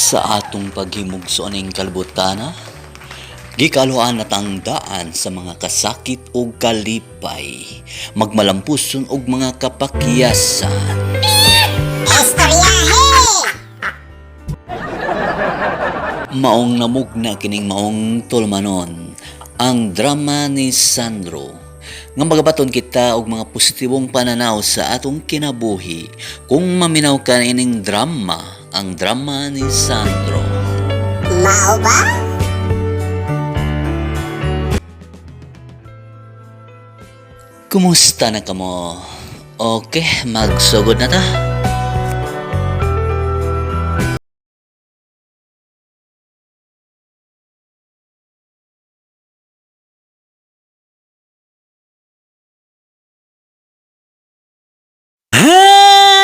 Sa atong paghimugso ning kalbutana, gikaluan natang daan sa mga kasakit o kalipay, magmalampuson og mga kapakyasan. Estoryahe! Maong namugna kining maong tulmanon ang drama ni Sandro nga magabaton kita og mga positibong pananaw sa atong kinabuhi kung maminaw ka ining drama, ang drama ni Sandro. Mao ba? Kumusta na kamo? Okay, magsugod na ta.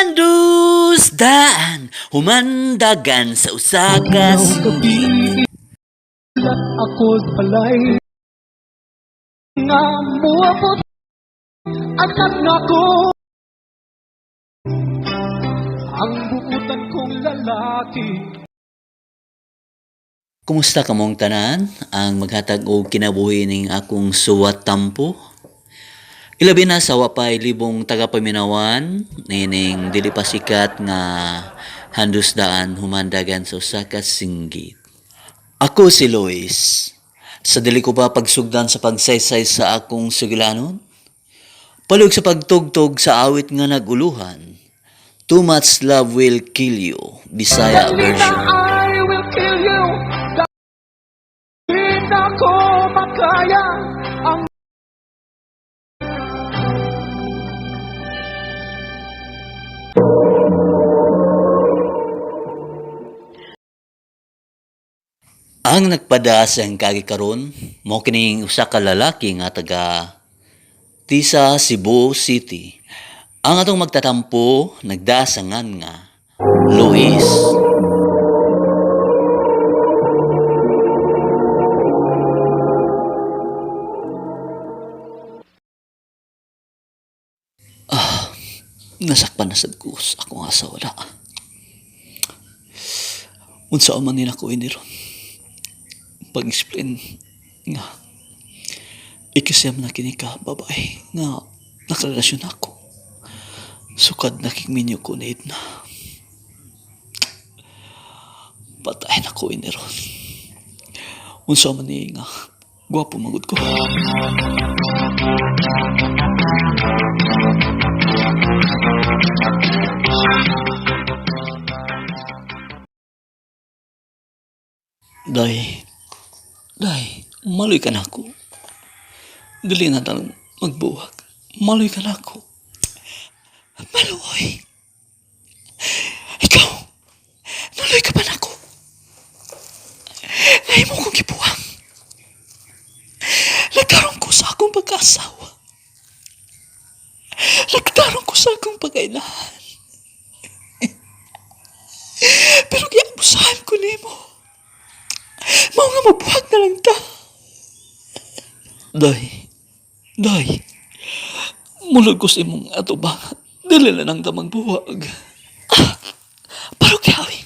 Handusdaan, humandagan sa usakas. Ako palay nga muabot anak nako ang buutan kong lalaki. Kumusta kamong tanan? Ang maghatag og kinabuhi ning akong suwat tampo. Ilabi na sa wapay libong tagapaminawan nining dili pa sikat nga handusdaan humandagan sa usa ka singgit. Ako si Lois. Sa dili ko pa pagsugdan sa pagsaysay sa akong sugilanon, palug sa pagtugtog sa awit nga naguluhan, Too Much Love Will Kill You, Bisaya version. I will kill you. Dahil ako makaya ang Ang nagpada sa kagi karon, mo kining usa ka lalaki nga taga Tisa, Cebu City. Ang atong magtatampo nagdasangan nga Luis. Nasakpan na sad ko sa akong asawa na. Unsa man nila ko ini ron. Pag-explain nga ikasiyam na kini ka babae nga nakarelasyon ako. Sukad na kikminyo ko na na. Patay na ko ini ron. Unsa man ni nga gwapo magud ko. Day, maloy ka na ako. Dili na talang magbuwag. Maloy ka na ako. Maloy. Ikaw, naloy ka ba na ako? Ngayon mo kong gibuwang. Nagkaroon ko sa akong pagkasawa. Nagkaroon ko sa akong pagkainahan. Pero giabusahan ko nimo. Mao nga mabuhag na lang ta. Day, mulod ko sa imong atubangan. Dili na nang damang buwag. Pero gawin,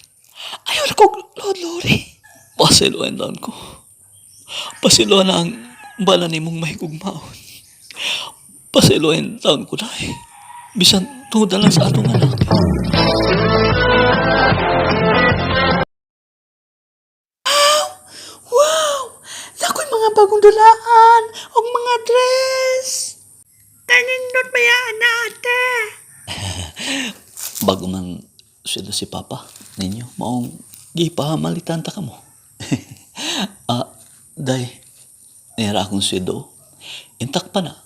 ayaw na kong lord-lori. Pasiluan lang ko. Pasiluan na ang bala ni mong mahigugmaon. Pasiluan lang ko, day. Bisan tungod na lang sa atong anak. Nako'y mga bagong dulaan o mga dress. Kanindot ba yan, ate? Bago man sila si Papa ninyo, maong gipahamalitan ta ka mo. Day, nira akong swedo. Intak pa na.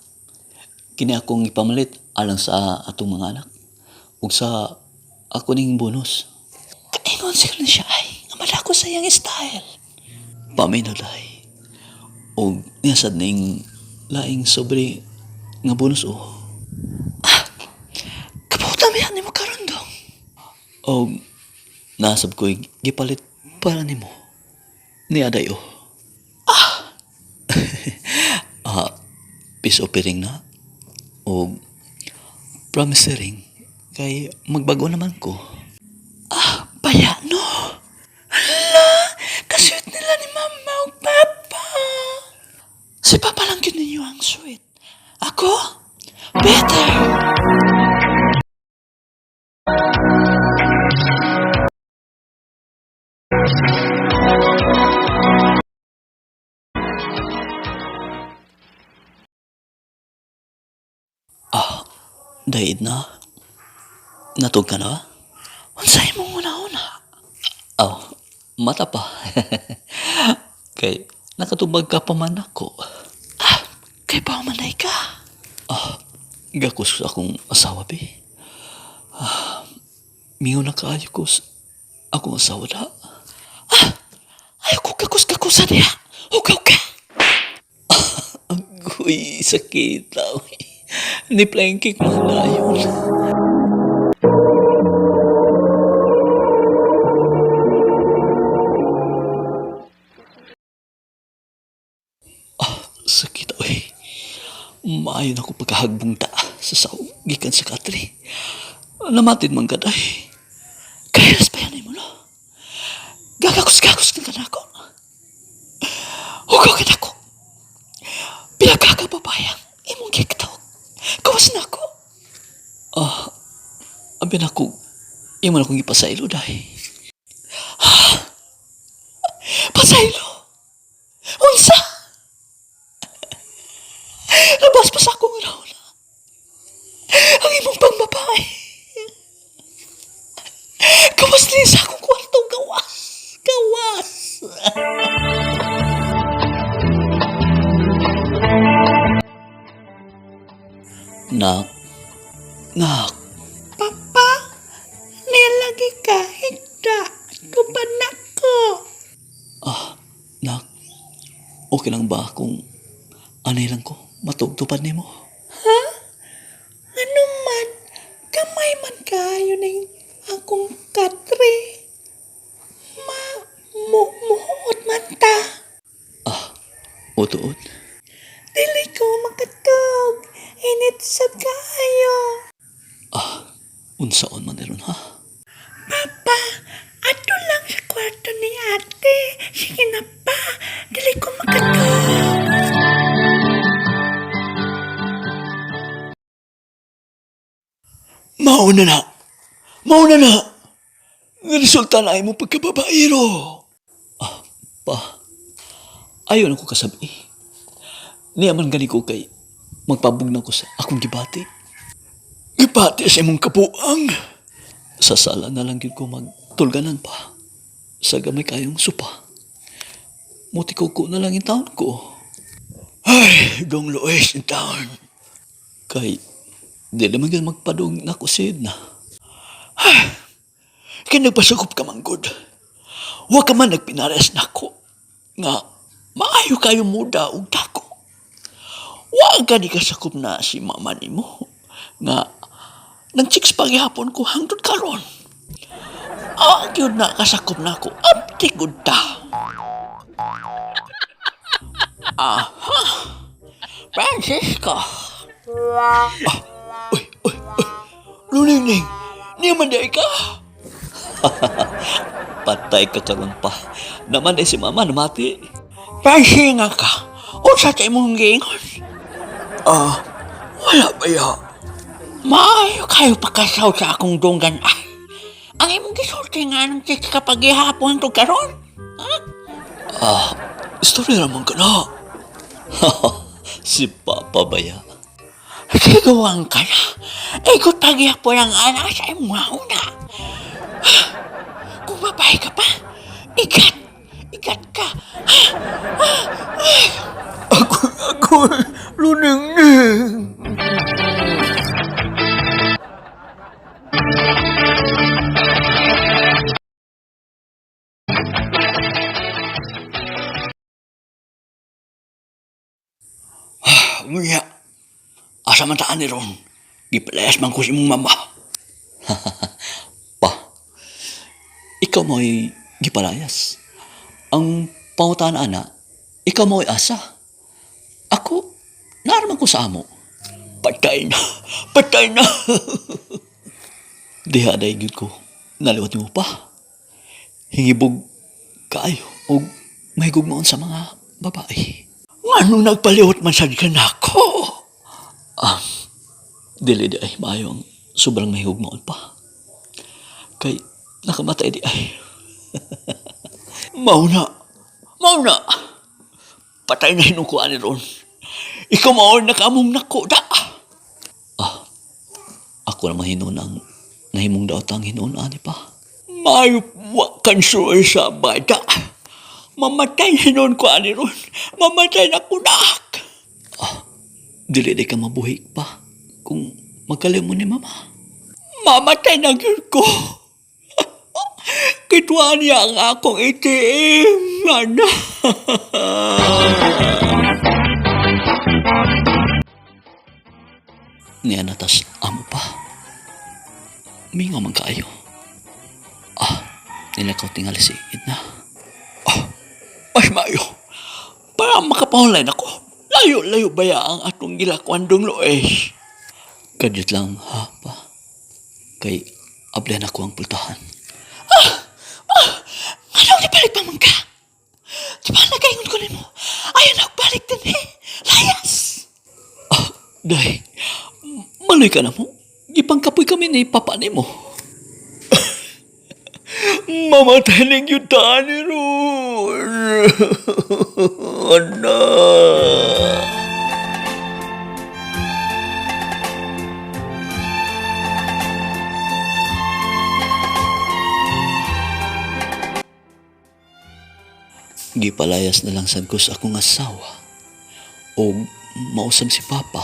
Kini akong ipamalit alang sa atong mga anak. Ug sa ako ning bonus. Kaingon sila na siya ay, amala ko sa iyang style. Paminaw, day. O niyasad ning laing sobre nga bonus o. Kaputa mo yan ni mo karon dong. O nasab ko'y gipalit para ni mo. Niaday o. Peace offering na. O promise ring. Kay magbago naman ko. Paya no. Hala, ang sweet. Ako? Better. Daid na. Natog ka na? Unsay mo una-una? Oh, mata pa. Kay, nakatubag ka pa man ako. Kay pamanay ka. Gakus akong asawa, be. Miyo na kaayo ko akong asawa na. Ayaw ko gakus-gakusan niya. Hugaw ka. Agoy, sakit daw. Ni playing kick mo na yun. Sakit daw eh. Maayon ako pagkahagbong ta sa saog gikan sa katri. Namatid man ka dahi. Kaya raspayan mo na. Gagakos-gakos ka na ako. Hugaw ka na ako. Pinagkakababayang imong gigtaw. Kawas na ako. Abin ako, imo na akong ipasaylo dahi. Pasaylo? Unsa? Nabaspas akong una-una. Ang imong pangbabae. Kawas din sa akong kwarto. Gawas. Gawas. Nak. Nak. Papa, nilagi ka, higda. Tupad na ko. Nak. Okay lang ba kung anay lang ko matugtupad ni mo? Ha? Ano man, kamay man kayo ning akong katri. Muhuot man ta. Utuod. Dili ko makatog. Init sa kayo. Unsaon man niron ha? Papa, ato lang sa kwarto ni ate. Sige na pa, dili ko makatog. Mauna na! Mauna na! Nga resulta na ay mo pagkababaero. Pa. Ayaw na ko kasabi. Niyaman gani ko kay magpabugna ko sa akong gibati. Gibati sa imong kapuang. Sa sala na lang yun ko magtulganan pa. Sa gamay kayong supa. Muti ko na lang yung taon ko. Ay, dong Lois yung taon. Kay, di naman yun magpadong na kusid na. Kaya nagpasakop ka man, good. Huwag ka man nagpinares na ko. Nga, maayo kayo muda o dako. Huwag ka di kasakop na si mama ni mo. Nga, nang chicks paghihapon ko hangtod karon. Yun na kasakop na ko. Abdi good ta. Francisco. Uy. Luning, niyaman day ka. Patay ka karon pa. Naman si mama namati. Pansinga ka. O sa tayo mong gingon. Wala ba ya? Maayo kayo pagkasaw sa akong dunggan. Ang imong gisulti nga ng chicks kapag ihapon to karon. Istorya naman ka na. Si Papa ba ya? Siguang ka na. Ikot paghihapon ang anak sa imong mauna. Kung babae ka pa, ikat ka. Ako, luning. Nguya, asa man taan ni Ron? Gipalayas man ko si mong mama. Pa, ikaw mo'y gipalayas. Ang pangutaan ana, ikaw mo'y asa. Ako, naaraman ko sa amo. Patay na. Diha day gid ko, naliwat mo pa. Hingibog kaayo o mahigog noon sa mga babae. Anong nagpaliwat man sad ka nako? Dili di ay maayo ang sobrang mahigugmaon pa. Kay nakamatay di ay. Mauna. Patay na hinukuan ni ron. Ikaw maon na kamong nako da. Ako na mahinon ang nahimong daot ang hinon ani pa. Mayo wa kan suoy sa bata. Mamatay hinon ko ani ron. Mamatay na kunak. Dili di ka mabuhi pa kung magkalim mo ni mama. Mamatay na gyud ko. Kitwa niya ang akong itim. Ano? Niya natas amo pa. Mingaw man kaayo. Nilakaw tingali si Edna. Mas maayo. Para makapahulay ako. Layo-layo baya ang atong gilakwandong loes. Kadit lang ha pa. Kay ablan ako ang pultahan. Anong nibalik pa man ka? Di ba nagaingon ko mo? Ayaw na balik din eh. Layas! Day, maloy ka na mo. Ipangkapoy kami ni papa ni mo. Mamatay ng yutaan ni Ron. Anak. Gipalayas na lang sad ko sa akong asawa. O mausab si papa.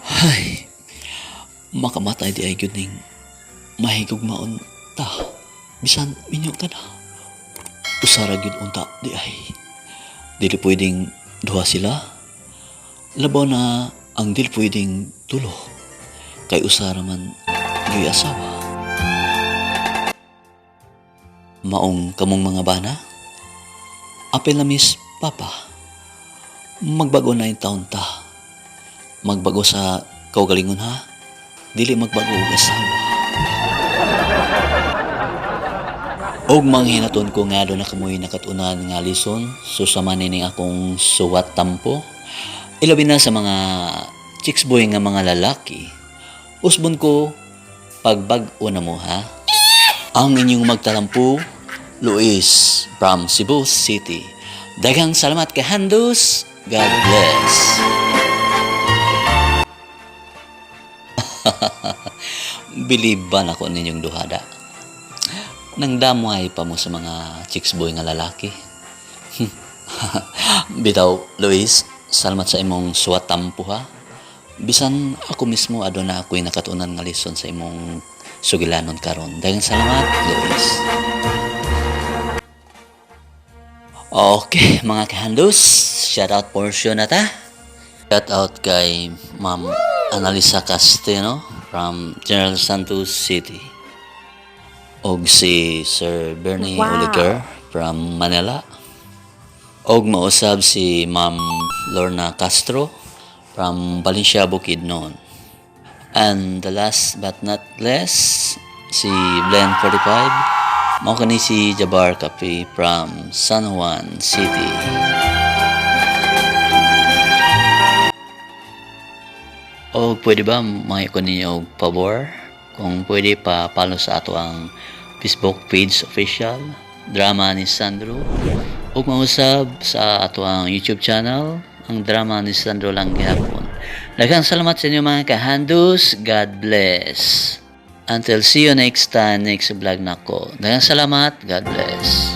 Hay, makamatay di ay gyud ning mahigugmaon ta. Bisan minyo ka na. Usara gyud unta di ay. Dili pwedeng duha sila. Labaw na ang dili pwedeng tulo. Kay usara man gyud asawa. Maong kamong mga bana. Apel na miss papa. Magbago na yung taon ta. Magbago sa kaugalingon ha. Dili magbago og asawa. Og manghinaton ko nga do na kamoy nakatunan nga lison susama nining akong suwat tampo. Ilabi na sa mga chicks boy nga mga lalaki. Usbon ko pagbag-o na mo ha. Ang inyong magtalampo, Luis from Cebu City. Daghang salamat kay Handus. God bless. Biliban ako ninyong duhada. Nang damay pa mo sa mga chicks boy nga lalaki. Bitaw, Luis, salamat sa imong suwat tampo ha. Bisan ako mismo aduna ako'y nakatunan nga lesson sa imong sugilanon karon. Daghang salamat, Luis. Okay, mga kahandus, shoutout portion na ta. Shoutout kay Ma'am Analisa Casteno from General Santos City. Og si Sir Bernie Oliger from Manila. Og mausab si Ma'am Lorna Castro from Valencia, Bukidnon. And the last but not least, si Blend 45. Mao kani si Jabar Cafe from San Juan City. O pwede ba may ko ninyo pabor? Kung pwede pa follow sa ato ang Facebook page official Drama ni Sandro. O mausab sa ato ang YouTube channel ang Drama ni Sandro lang gihapon. Daghang salamat sa inyo mga kahandus. God bless. Until see you next time, next vlog nako. Daghang salamat. God bless.